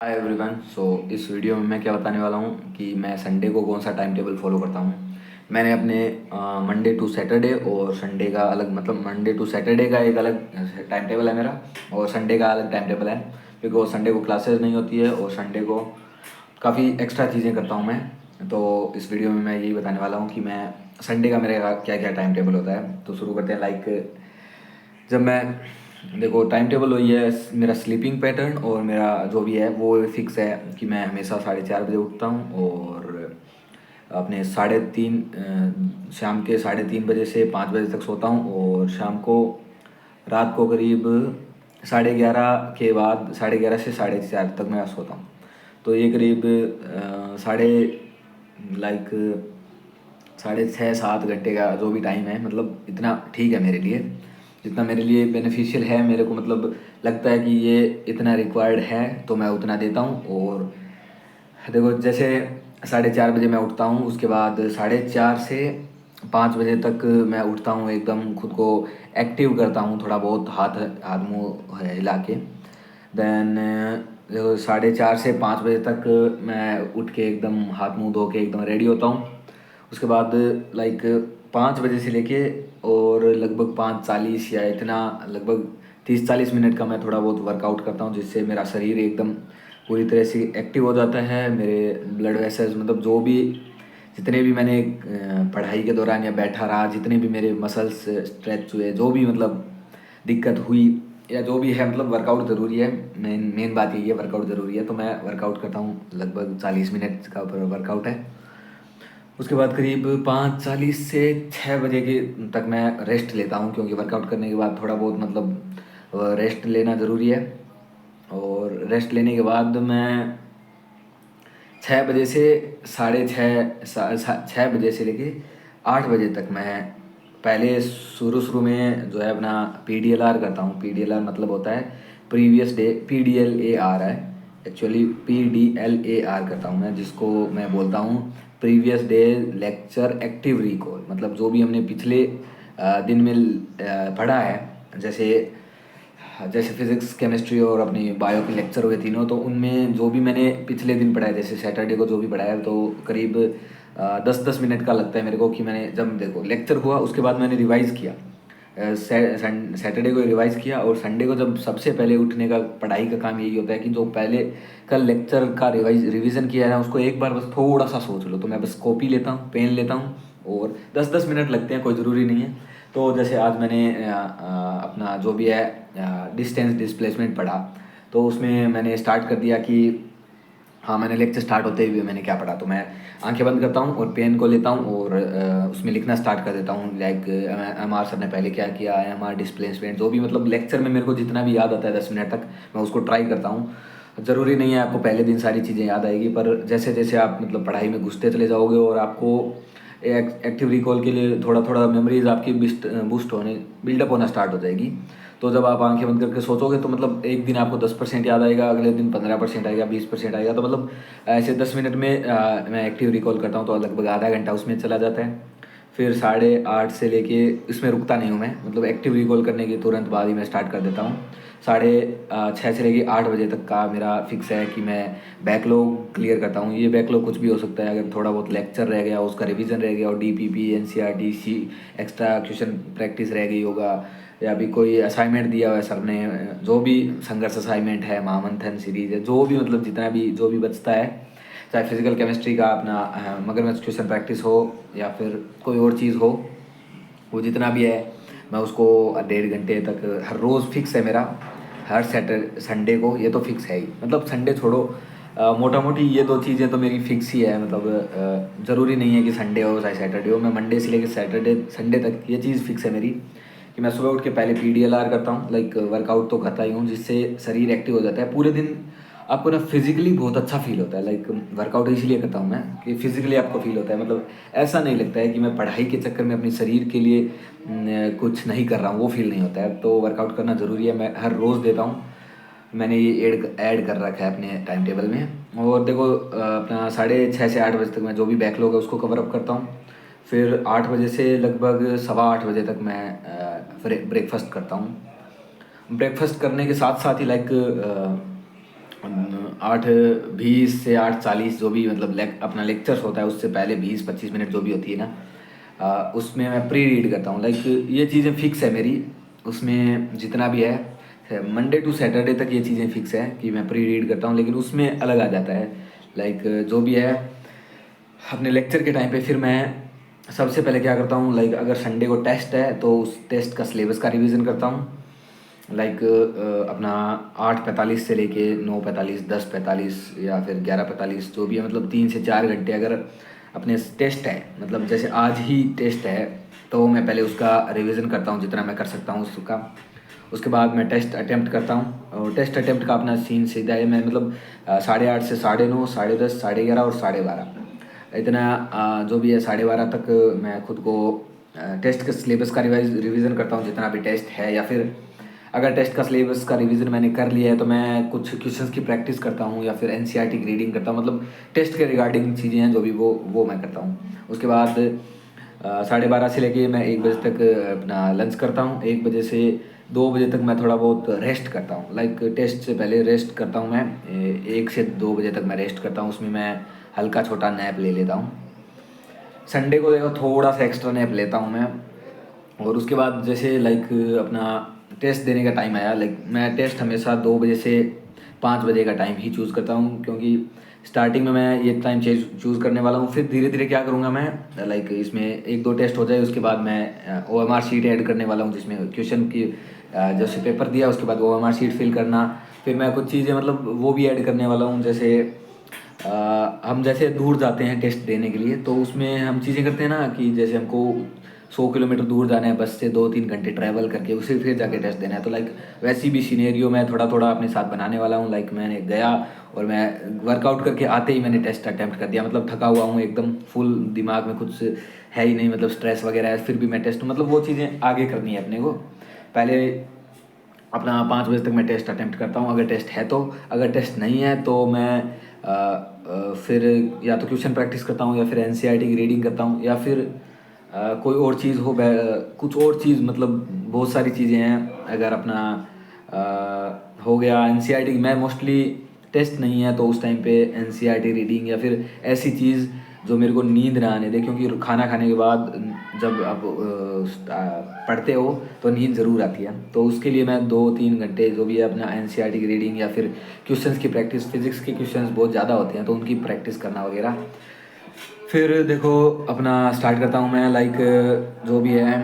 Hi everyone. इस video में मैं क्या बताने वाला हूँ कि मैं संडे को कौन सा टाइम टेबल फॉलो करता हूँ। मैंने अपने मंडे टू सैटरडे और संडे का अलग, मतलब मंडे टू सैटरडे का एक अलग टाइम टेबल है मेरा, और संडे का अलग टाइम टेबल है। बिकॉज संडे को क्लासेस नहीं होती है और संडे को काफ़ी एक्स्ट्रा चीज़ें करता हूँ मैं। तो इस वीडियो में मैं यही बताने वाला हूँ कि मैं संडे का मेरा क्या क्या टाइम टेबल होता है। तो शुरू करते हैं। जब मैं देखो, टाइम टेबल वही है मेरा, स्लीपिंग पैटर्न और मेरा जो भी है वो फिक्स है कि मैं हमेशा 4:30 बजे उठता हूँ और अपने 3:30 शाम के 3:30 बजे से 5 बजे तक सोता हूँ, और शाम को रात को करीब 11:30 के बाद 11:30 से 4:30 तक मैं सोता हूँ। तो ये करीब साढ़े लाइक 6.5-7 घंटे का जो भी टाइम है, मतलब इतना ठीक है मेरे लिए, जितना मेरे लिए बेनिफिशियल है। मेरे को मतलब लगता है कि ये इतना रिक्वायर्ड है तो मैं उतना देता हूँ। और देखो, जैसे 4:30 बजे मैं उठता हूँ, उसके बाद 4:30 से 5 बजे तक मैं उठता हूँ, एकदम खुद को एक्टिव करता हूँ, थोड़ा बहुत हाथ हाथ मुँह हिला के। देन देखो, 4:30 से 5 बजे तक मैं उठ के एकदम हाथ मुँह धो के एकदम रेडी होता हूँ। उसके बाद लाइक 5 बजे से लेके और लगभग 5:40 या इतना, लगभग 30-40 मिनट का मैं थोड़ा बहुत वर्कआउट करता हूँ, जिससे मेरा शरीर एकदम पूरी तरह से एक्टिव हो जाता है। मेरे ब्लड वेसल्स, मतलब जो भी जितने भी मैंने पढ़ाई के दौरान या बैठा रहा, जितने भी मेरे मसल्स स्ट्रेच हुए, जो भी मतलब दिक्कत हुई या जो भी है, मतलब वर्कआउट ज़रूरी है। मेन मेन बात यही है, वर्कआउट ज़रूरी है। तो मैं वर्कआउट करता हूँ, लगभग 40 मिनट का वर्कआउट है। उसके बाद करीब 5:40 से 6 बजे के तक मैं रेस्ट लेता हूँ, क्योंकि वर्कआउट करने के बाद थोड़ा बहुत मतलब रेस्ट लेना ज़रूरी है। और रेस्ट लेने के बाद मैं 6 बजे से 6:30 से लेके 8 बजे तक मैं पहले शुरू शुरू में जो है अपना PDLR करता हूँ। PDLR मतलब होता है प्रीवियस डे, PDLAR है एक्चुअली, PDLAR करता हूँ मैं, जिसको मैं बोलता हूँ previous day lecture active recall. मतलब जो भी हमने पिछले दिन में पढ़ा है, जैसे जैसे फिज़िक्स, केमिस्ट्री और अपनी बायो के लेक्चर हुए तीनों, तो उनमें जो भी मैंने पिछले दिन पढ़ाया, जैसे सैटरडे को जो भी पढ़ाया, तो करीब 10-10 मिनट का लगता है मेरे को कि मैंने जब देखो लेक्चर हुआ उसके बाद मैंने रिवाइज़ किया। सैटरडे को रिवाइज़ किया, और संडे को जब सबसे पहले उठने का पढ़ाई का काम यही होता है कि जो पहले कल लेक्चर का रिवीजन किया है ना, उसको एक बार बस थोड़ा सा सोच लो। तो मैं बस कॉपी लेता हूँ, पेन लेता हूँ, और 10-10 मिनट लगते हैं, कोई ज़रूरी नहीं है। तो जैसे आज मैंने अपना जो भी है डिस्टेंस डिस्प्लेसमेंट पढ़ा, तो उसमें मैंने स्टार्ट कर दिया कि हाँ, मैंने लेक्चर स्टार्ट होते हुए मैंने क्या पढ़ा। तो मैं आंखें बंद करता हूँ और पेन को लेता हूँ और उसमें लिखना स्टार्ट कर देता हूँ, लाइक MR सर ने पहले क्या किया, MR डिस्प्लेसमेंट, जो भी मतलब लेक्चर में मेरे को जितना भी याद आता है 10 मिनट तक, मैं उसको ट्राई करता हूँ। ज़रूरी नहीं है आपको पहले दिन सारी चीज़ें याद आएगी, पर जैसे जैसे आप मतलब पढ़ाई में घुसते चले जाओगे और आपको एक्टिव रिकॉल के लिए थोड़ा थोड़ा मेमोरीज आपकी बूस्ट होने, बिल्डअप होना स्टार्ट हो जाएगी। तो जब आप आंखें बंद करके सोचोगे तो मतलब एक दिन आपको 10% याद आएगा, अगले दिन 15% आएगा, 20% आएगा। तो मतलब ऐसे 10 मिनट में मैं एक्टिव रिकॉल करता हूँ, तो लगभग आधा घंटा उसमें चला जाता है। फिर 8:30 से लेके, इसमें रुकता नहीं हूँ मैं, मतलब एक्टिव रिकॉल करने के तुरंत बाद ही मैं स्टार्ट कर देता हूँ। 6:30 से लेके 8 बजे तक का मेरा फिक्स है कि मैं बैकलॉग क्लियर करता हूँ। ये बैकलॉग कुछ भी हो सकता है, अगर थोड़ा बहुत लेक्चर रह गया उसका रिवीजन रह गया, और DPP NCERT extra question practice रह गई होगा, या भी कोई असाइनमेंट दिया हुआ है सर ने, जो भी संघर्ष असाइनमेंट है, महामंथन सीरीज है, जो भी मतलब जितना भी जो भी बचता है, चाहे फिजिकल केमिस्ट्री का अपना मगरमच्छ क्वेश्चन प्रैक्टिस हो या फिर कोई और चीज़ हो, वो जितना भी है मैं उसको 1.5 घंटे तक हर रोज़ फिक्स है मेरा। हर संडे को, ये तो फिक्स है ही, मतलब संडे छोड़ो, मोटा मोटी ये दो चीज़ें तो मेरी फिक्स ही है। मतलब ज़रूरी नहीं है कि संडे हो चाहे सैटरडे हो, मैं मंडे से लेकर सैटरडे संडे तक ये चीज़ फिक्स है मेरी कि मैं सुबह उठ के पहले PDLR करता हूँ, लाइक वर्कआउट तो करता ही हूँ, जिससे शरीर एक्टिव हो जाता है। पूरे दिन आपको ना फिजिकली बहुत अच्छा फील होता है, लाइक वर्कआउट इसलिए करता हूँ मैं कि फिजिकली आपको फील होता है, मतलब ऐसा नहीं लगता है कि मैं पढ़ाई के चक्कर में अपने शरीर के लिए कुछ नहीं कर रहा हूँ, वो फील नहीं होता है। तो वर्कआउट करना ज़रूरी है, मैं हर रोज़ देता हूँ। मैंने ये ऐड कर रखा है अपने टाइम टेबल में। और देखो, अपना 6:30 से 8 बजे तक मैं जो भी बैकलॉग है उसको कवर अप करता हूँ। फिर 8 बजे से लगभग 8:15 बजे तक मैं ब्रेकफास्ट करता हूँ। ब्रेकफास्ट करने के साथ साथ ही लाइक 8:20 से 8:40 जो भी मतलब अपना लेक्चर्स होता है उससे पहले 20-25 मिनट जो भी होती है ना, उसमें मैं प्री रीड करता हूँ। लाइक ये चीज़ें फिक्स है मेरी, उसमें जितना भी है मंडे टू सैटरडे तक ये चीज़ें फिक्स है कि मैं प्री रीड करता हूँ। लेकिन उसमें अलग आ जाता है, लाइक जो भी है अपने लेक्चर के टाइम पे फिर मैं सबसे पहले क्या करता हूँ, लाइक अगर संडे को टेस्ट है तो उस टेस्ट का सिलेबस का रिवीजन करता हूँ। लाइक अपना 8:45 से लेके 9:45, 10:45 या फिर 11:45 जो भी है, मतलब 3 से 4 घंटे अगर अपने टेस्ट है, मतलब जैसे आज ही टेस्ट है तो मैं पहले उसका रिवीजन करता हूँ जितना मैं कर सकता हूँ उसका। उसके बाद मैं टेस्ट अटेम्प्ट करता हूँ, और टेस्ट अटेम्प्ट का अपना सीन सीधा है, मैं मतलब 8:30 से 9:30, 10:30, 11:30 और 12:30 इतना जो भी है 12:30 तक मैं खुद को टेस्ट के सिलेबस का रिवीजन करता हूँ जितना भी टेस्ट है। या फिर अगर टेस्ट का सिलेबस का रिवीजन मैंने कर लिया है तो मैं कुछ क्वेश्चंस की प्रैक्टिस करता हूँ या फिर एनसीईआरटी की रीडिंग करता हूँ, मतलब टेस्ट के रिगार्डिंग चीज़ें हैं जो भी वो मैं करता हूँ। उसके बाद 12:30 से लेके मैं 1 बजे तक अपना लंच करता हूँ। 1 बजे से 2 बजे तक मैं थोड़ा बहुत रेस्ट करता हूँ, लाइक टेस्ट से पहले रेस्ट करता हूँ मैं। 1 से 2 बजे तक मैं रेस्ट करता हूँ, उसमें मैं हल्का छोटा नैप ले लेता हूँ। संडे को देखो थोड़ा सा एक्स्ट्रा नैप लेता हूँ मैं। और उसके बाद जैसे लाइक अपना टेस्ट देने का टाइम आया, लाइक मैं टेस्ट हमेशा 2 बजे से 5 बजे का टाइम ही चूज़ करता हूँ, क्योंकि स्टार्टिंग में मैं ये टाइम चूज़ करने वाला हूँ। फिर धीरे धीरे क्या करूँगा मैं, लाइक इसमें 1-2 टेस्ट हो जाए उसके बाद मैं OMR शीट ऐड करने वाला हूँ, जिसमें क्वेश्चन की जैसे पेपर दिया उसके बाद OMR शीट फिल करना। फिर मैं कुछ चीज़ें मतलब वो भी ऐड करने वाला हूँ, जैसे हम जैसे दूर जाते हैं टेस्ट देने के लिए तो उसमें हम चीज़ें करते हैं ना कि जैसे हमको 100 किलोमीटर दूर जाना है बस से, 2-3 घंटे ट्रैवल करके उसे फिर जाके टेस्ट देना है। तो लाइक वैसी भी सिनेरियो मैं थोड़ा थोड़ा अपने साथ बनाने वाला हूँ। लाइक मैंने गया और मैं वर्कआउट करके आते ही मैंने टेस्ट अटैम्प्ट कर दिया, मतलब थका हुआ हूँ एकदम, फुल दिमाग में कुछ है ही नहीं, मतलब स्ट्रेस वगैरह है, फिर भी मैं टेस्ट, मतलब वो चीज़ें आगे करनी है अपने को। पहले अपना 5 बजे तक मैं टेस्ट अटेम्प्ट करता हूँ अगर टेस्ट है तो। अगर टेस्ट नहीं है तो मैं फिर या तो क्वेश्चन प्रैक्टिस करता हूँ या फिर एनसीईआरटी की रीडिंग करता हूँ, या फिर कोई और चीज़ हो, कुछ और चीज़, मतलब बहुत सारी चीज़ें हैं। अगर अपना हो गया एनसीईआरटी, मैं मोस्टली टेस्ट नहीं है तो उस टाइम पे एनसीईआरटी रीडिंग या फिर ऐसी चीज़ जो मेरे को नींद ना आने दे, क्योंकि खाना खाने के बाद जब आप पढ़ते हो तो नींद ज़रूर आती है। तो उसके लिए मैं 2-3 घंटे जो भी है अपना एनसीईआरटी की रीडिंग या फिर क्वेश्चंस की प्रैक्टिस, फिजिक्स के क्वेश्चंस बहुत ज़्यादा होते हैं तो उनकी प्रैक्टिस करना वगैरह। फिर देखो अपना स्टार्ट करता हूँ मैं, लाइक जो भी है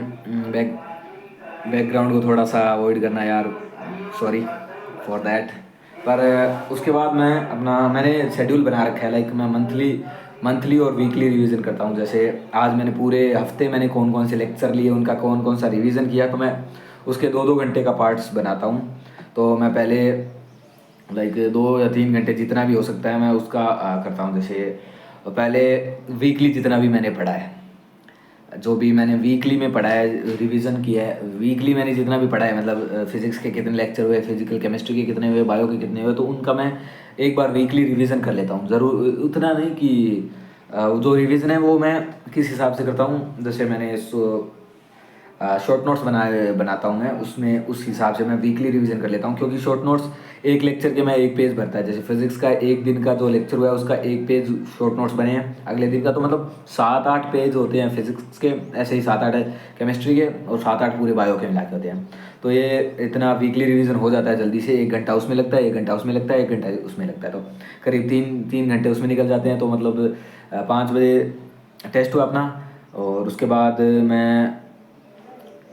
बैकग्राउंड को थोड़ा सा अवॉइड करना यार, सॉरी फॉर दैट। पर उसके बाद मैं अपना मैंने शेड्यूल बना रखा है, लाइक मैं मंथली और वीकली रिवीजन करता हूँ। जैसे आज मैंने पूरे हफ्ते मैंने कौन कौन से लेक्चर लिए, उनका कौन कौन सा रिवीजन किया, तो मैं उसके 2-2 घंटे का पार्ट्स बनाता हूँ। तो मैं पहले लाइक 2 या 3 घंटे जितना भी हो सकता है मैं उसका करता हूँ। जैसे पहले वीकली जितना भी मैंने पढ़ा है, जो भी मैंने वीकली में पढ़ा है, रिवीजन किया है, वीकली मैंने जितना भी पढ़ा है, मतलब फिजिक्स के कितने लेक्चर हुए, फिजिकल केमिस्ट्री के कितने हुए, बायो के कितने हुए, तो उनका मैं एक बार वीकली रिवीजन कर लेता हूँ। ज़रूर उतना नहीं कि जो रिवीजन है वो मैं किस हिसाब से करता हूँ, जैसे मैंने शॉर्ट नोट्स बनाता हूँ मैं, उसमें उस हिसाब से मैं वीकली रिवीजन कर लेता हूँ। क्योंकि शॉर्ट नोट्स एक लेक्चर के मैं 1 पेज भरता है, जैसे फिजिक्स का 1 दिन का जो लेक्चर हुआ है उसका 1 पेज शॉर्ट नोट्स बने हैं, अगले दिन का तो मतलब 7-8 पेज होते हैं फिजिक्स के, ऐसे ही 7-8 केमिस्ट्री के और 7-8 पूरे बायो के मिला के होते हैं। तो ये इतना वीकली रिवीजन हो जाता है जल्दी से, 1 घंटा उसमें लगता है, 1 घंटा उसमें लगता है, 1 घंटा उसमें लगता है, तो करीब 3 घंटे उसमें निकल जाते हैं। तो मतलब 5 बजे टेस्ट हुआ अपना, और उसके बाद मैं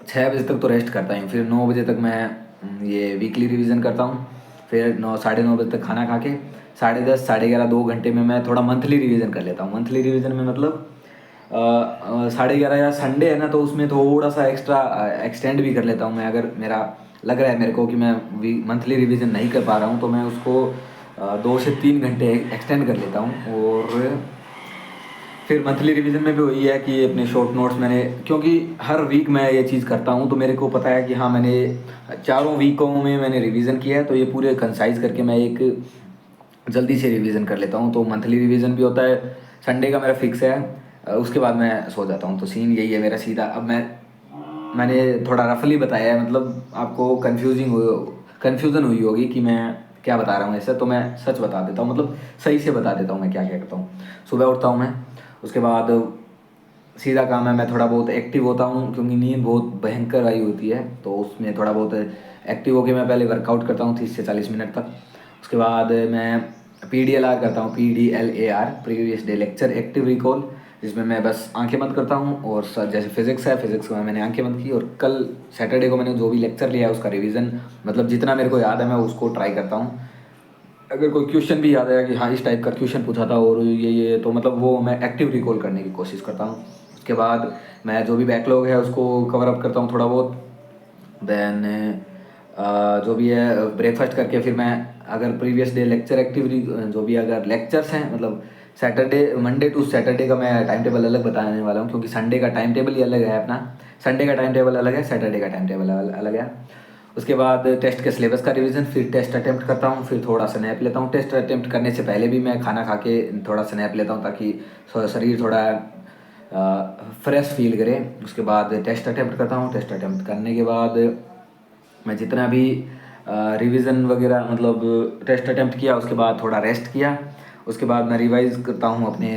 6 बजे तक तो रेस्ट करता ही हूँ। फिर 9 बजे तक मैं ये वीकली रिवीजन करता हूँ। फिर 9 साढ़े 9 बजे तक खाना खा के 10:30 11:30 2 घंटे में मैं थोड़ा मंथली रिवीजन कर लेता हूँ। मंथली रिवीजन में मतलब 11:30 या संडे है ना तो उसमें थोड़ा सा एक्स्ट्रा एक्सटेंड भी कर लेता हूँ मैं। अगर मेरा लग रहा है मेरे को कि मैं मंथली रिवीजन नहीं कर पा रहा हूँ तो मैं उसको 2 से 3 घंटे एक्सटेंड कर लेता हूँ। और फिर मंथली रिवीजन में भी वही है कि अपने शॉर्ट नोट्स मैंने, क्योंकि हर वीक मैं ये चीज़ करता हूँ तो मेरे को पता है कि हाँ मैंने चारों वीकों में मैंने रिवीजन किया है, तो ये पूरे कंसाइज करके मैं एक जल्दी से रिवीजन कर लेता हूँ। तो मंथली रिवीजन भी होता है, संडे का मेरा फिक्स है। उसके बाद मैं सो जाता हूँ। तो सीन यही है मेरा सीधा। अब मैंने थोड़ा रफली बताया है, मतलब आपको कन्फ्यूज़न हुई होगी कि मैं क्या बता रहा हूँ ऐसे, तो मैं सच बता देता हूँ, मतलब सही से बता देता हूँ मैं क्या क्या करता हूँ। सुबह उठता हूँ मैं, उसके बाद सीधा काम है, मैं थोड़ा बहुत एक्टिव होता हूँ क्योंकि नींद बहुत भयंकर आई होती है, तो उसमें थोड़ा बहुत एक्टिव होकर मैं पहले वर्कआउट करता हूँ 30 से 40 मिनट तक। उसके बाद मैं PDLR करता हूँ, PDLAR, previous day lecture active recall, जिसमें मैं बस आंखें बंद करता हूँ और जैसे फिजिक्स है, फिजिक्स में मैंने आंखें बंद की और कल सैटरडे को मैंने जो भी लेक्चर लिया है उसका रिवीजन, मतलब जितना मेरे को याद है मैं उसको ट्राई करता हूँ। अगर कोई क्वेश्चन भी याद आया कि हाँ इस टाइप का क्वेश्चन पूछा था और ये तो मतलब वो मैं एक्टिव रिकॉल करने की कोशिश करता हूँ। उसके बाद मैं जो भी बैकलॉग है उसको कवर अप करता हूँ थोड़ा बहुत। देन जो भी है ब्रेकफास्ट करके फिर मैं, अगर प्रीवियस डे लेक्चर एक्टिविटी जो भी अगर लेक्चर्स हैं, मतलब सैटरडे मंडे टू सैटरडे का मैं टाइम टेबल अलग बताने वाला हूँ, क्योंकि संडे का टाइम टेबल ही अलग है अपना। संडे का टाइम टेबल अलग है, सैटरडे का टाइम टेबल अलग है। उसके बाद टेस्ट के सिलेबस का रिवीजन, फिर टेस्ट अटेम्प्ट करता हूँ, फिर थोड़ा सा नैप लेता हूँ। टेस्ट अटेम्प्ट करने से पहले भी मैं खाना खा के थोड़ा सा नैप लेता हूँ ताकि शरीर थोड़ा फ्रेश फील करे। उसके बाद टेस्ट अटेम्प्ट करता हूँ। टेस्ट अटेम्प्ट करने के बाद मैं जितना भी रिवीजन वगैरह, मतलब टेस्ट अटेम्प्ट किया, उसके बाद थोड़ा रेस्ट किया। उसके बाद मैं रिवाइज करता हूँ अपने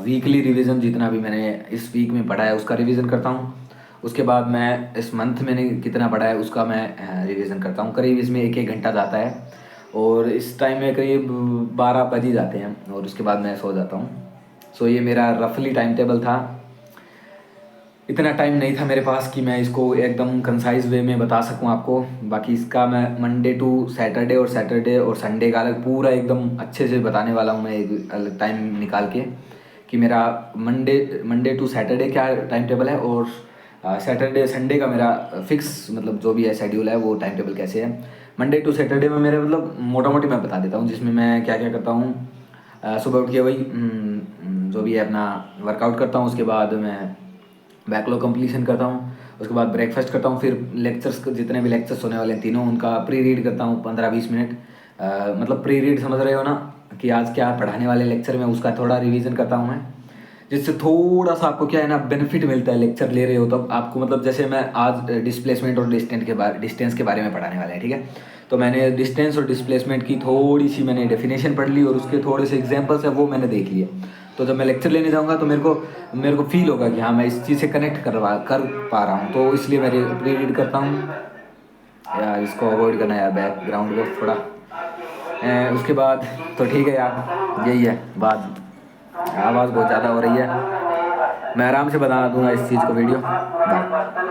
वीकली रिवीजन, जितना भी मैंने इस वीक में पढ़ा है उसका रिवीजन करता हूँ। उसके बाद मैं इस मंथ मैंने कितना पढ़ा है उसका मैं रिवीजन करता हूँ। करीब इसमें 1-1 घंटा जाता है और इस टाइम में करीब 12 बज ही जाते हैं और उसके बाद मैं सो जाता हूँ। सो ये मेरा रफली टाइम टेबल था। इतना टाइम नहीं था मेरे पास कि मैं इसको एकदम कंसाइज वे में बता सकूं आपको। बाकी इसका मैं मंडे टू सैटरडे और संडे का अलग पूरा एकदम अच्छे से बताने वाला हूं मैं, एक अलग टाइम निकाल के कि मेरा मंडे टू सैटरडे क्या टाइम टेबल है और सैटरडे संडे का मेरा फिक्स, मतलब जो भी है शेड्यूल है वो टाइम टेबल कैसे है। मंडे टू सैटरडे में मेरे मतलब मोटा मोटी मैं बता देता हूँ, जिसमें मैं क्या क्या करता हूँ। सुबह उठ के वही जो भी है अपना वर्कआउट करता हूँ। उसके बाद मैं बैकलॉग कंप्लीशन करता हूँ। उसके बाद ब्रेकफास्ट करता हूँ। फिर लेक्चर्स, जितने भी लेक्चर्स होने वाले हैं तीनों, उनका प्री रीड करता हूँ 15-20 मिनट। मतलब प्री रीड समझ रहे हो ना, कि आज क्या पढ़ाने वाले लेक्चर में उसका थोड़ा रिवीजन करता हूँ मैं, जिससे थोड़ा सा आपको क्या है ना बेनिफिट मिलता है। लेक्चर ले रहे हो तब आपको, मतलब जैसे मैं आज डिस्प्लेसमेंट और डिस्टेंस के बारे में पढ़ाने वाला है, ठीक है। तो मैंने डिस्टेंस और डिस्प्लेसमेंट की थोड़ी सी मैंने डेफिनेशन पढ़ ली और उसके थोड़े से एग्जांपल्स है वो मैंने देख लिए। तो जब मैं लेक्चर लेने जाऊँगा तो मेरे को फील होगा कि हाँ मैं इस चीज़ से कनेक्ट कर पा रहा हूँ, तो इसलिए मैं प्री रीड करता हूँ। यार इसको अवॉइड करना यार, बैकग्राउंड को थोड़ा। उसके बाद तो ठीक है यार, यही है बात। आवाज़ बहुत ज़्यादा हो रही है, मैं आराम से बता दूंगा इस चीज़ को वीडियो। बाय।